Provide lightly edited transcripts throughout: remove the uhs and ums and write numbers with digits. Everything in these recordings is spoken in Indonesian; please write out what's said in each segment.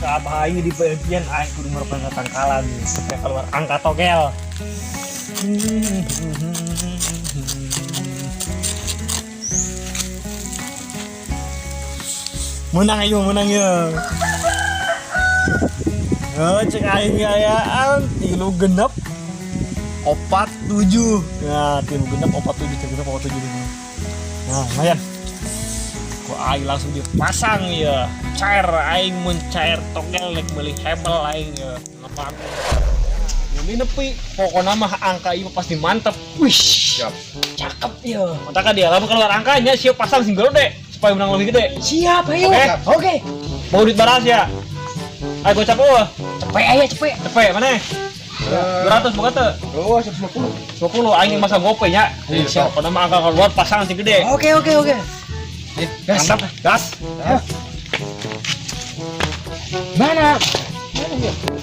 Abah aing di bagian aing kudu merupakan tangkalan supaya keluar angka togel. Menang ayo menang ya. Cek aing gayaan 3 genep 47. Nah, 3 genep 47 3 genep 47. Nah, lumayan. Kok aing langsung dipasang ya. Cair aing mun cair togel nek meuli hebel aing ya. Nepang. Ini nepi pokoknya mah angka ieu pasti mantep. Wih, siap. Cakep ya. Mantap dia lamun keluar angkanya siap pasang sing gede supaya menang lebih gede. Siap ayo. Oke. Mau duit baras ya. Ayo gocap eueuh. Cepet aya cepet. Cepet mana? 200 boga teu? Oh, 150. 50 aing masa gope nya. Siap. Pokoknya mah angka keluar pasang sing gede. Oke. Gas. Mantap, gas. Mana?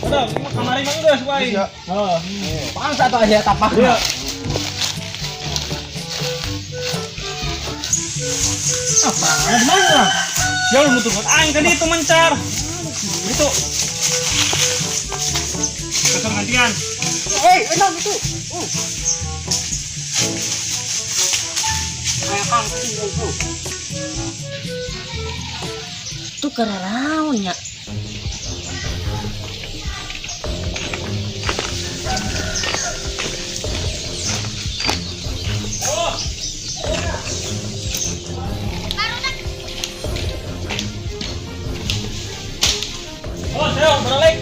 Udah, kemarin mah geus wae. Heeh. Pangsa atuh aya tapak. Iya. Apa? Mana? Ya lu tunggu aing tadi itu mencar. Itu. Kesel gantian. Enak itu. Kayak kang itu. Itu keranaunnya. Oh, saya balik.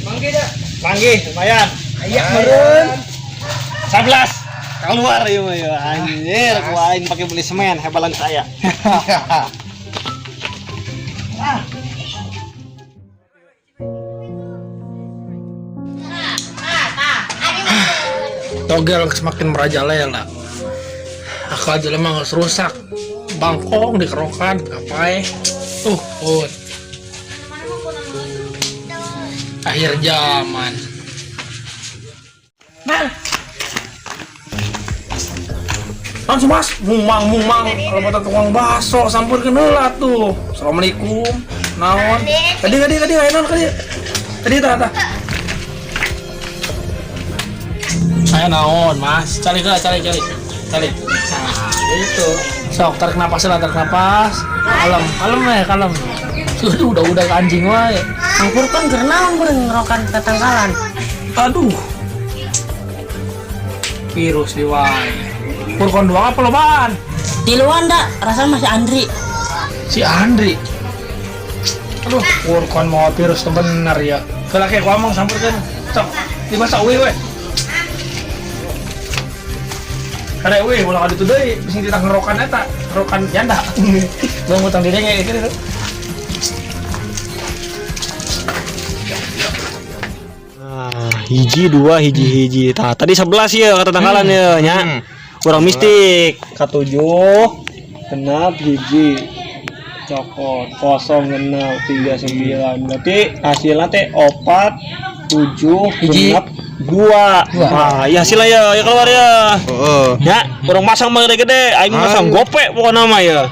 Manggih dah. Manggih, lumayan. Ayak meureun. 11. Keluar ieu mah ya anjir, ku aing pakai beli semen hebalan saya. Togel semakin merajalela. Aku aja emang harus rusak. Bangkong dikerokan, ngapain? Akhir zaman. Langsung mas, mumang, kalau mata tukang bakso, sampur kenal tuh. Assalamualaikum, naon. Tadi, ayo tadi tak. Saya naon mas, cari. Nah, itu. Sok tarik napas. Kalem. Udah anjing wae. Angkur kan gernaun ngerokan tetangkalan. Aduh. Virus di wae. Purkon doang apa lobaan? Di luar ndak, rasanya masih Andri. Si Andri. Aduh, purkon mau virus tuh bener ya. Kalau kayak ngomong sampurkan. Sok, dimasak we. Karena we ulah kali itu deui, sing ditang ngerokan eta, ngerokan janda. Gua ngutang diri kayak gitu. Hiji 2 hiji. Tah, tadi 11 ya kata tangkalan ya nya. Kurang mistik. Katujuh genap hiji. Cokot 0 genap 39. Berarti hasilnya teh 4 7 genap 2. Nah, iya hasilnya ya keluar ya. Ya, kurang masang mah gede-gede. Aing masang gope pokoknya mah ya.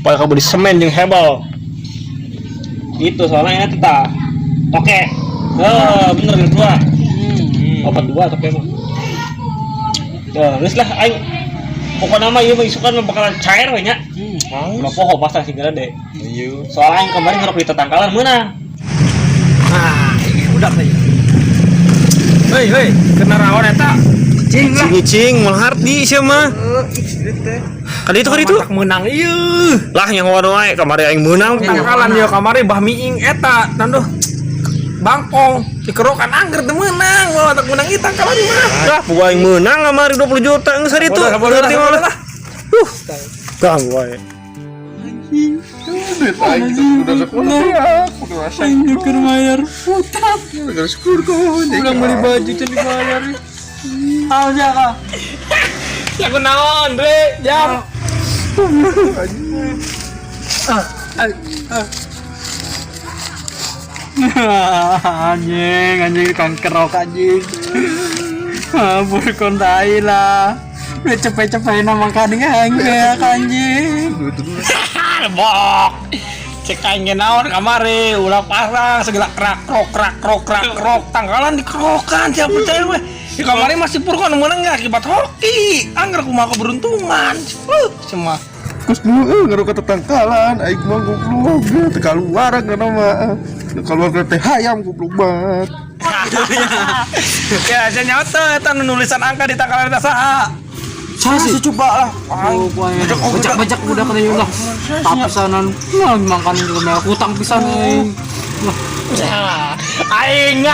Supaya ka beli semen jeung hebel. Itu soalnya eta tah. Oke. Bener gitu lah. 42 tapi emang. Ya, geus lah aing. Pokoknya mah ieu mah isukan bakalan cair we nya. Udah poho pasang sing gede. Iya. Soalnya aing kemarin ngerok di tetangkalan meunang. Nah, udah teh. Hei, kena rawan eta. Cing, mulhar di sia mah. Kali itu. Menang ieu. Lah yang wae kamari aing meunang. Tangkalan ya kamari bah miing eta. Tanduh. Bangkong dikerokan angger teu meunang, watak menang ieu tangkalan mah. Dah, pokoknya aing meunang kamari 20 juta geus hari itu. Berarti malah. Gang wae. Udah sekolah ya, udah rasa Aing keur bayar utang. udah syukur kau. Udah beli baju teh dibayar. Haus ya kak. Ya aku naon, Dre? Jam. Anjing kanker rok anjing. Purkon tai lah. Udah capek-capek nama kadang ya kanjing. Bok. Cek aing naon kamari ulah pasang segala krok tanggalan di krokan siapa percaya gue. Di kamari masih purkon menengah akibat hoki. Angger kumaha keberuntungan. Cuma Kus dulu ngaruh kata tangkalan, aing mah goblok, teu kaluar kana mah. Teu kaluar teh hayam goblok banget. ya saya nyawa eta nulisan angka di tangkalan eta saha. Saya coba lah. Oh, bajak udah kata udah. Tapi sanan makan juga mah utang pisan euy. Aing.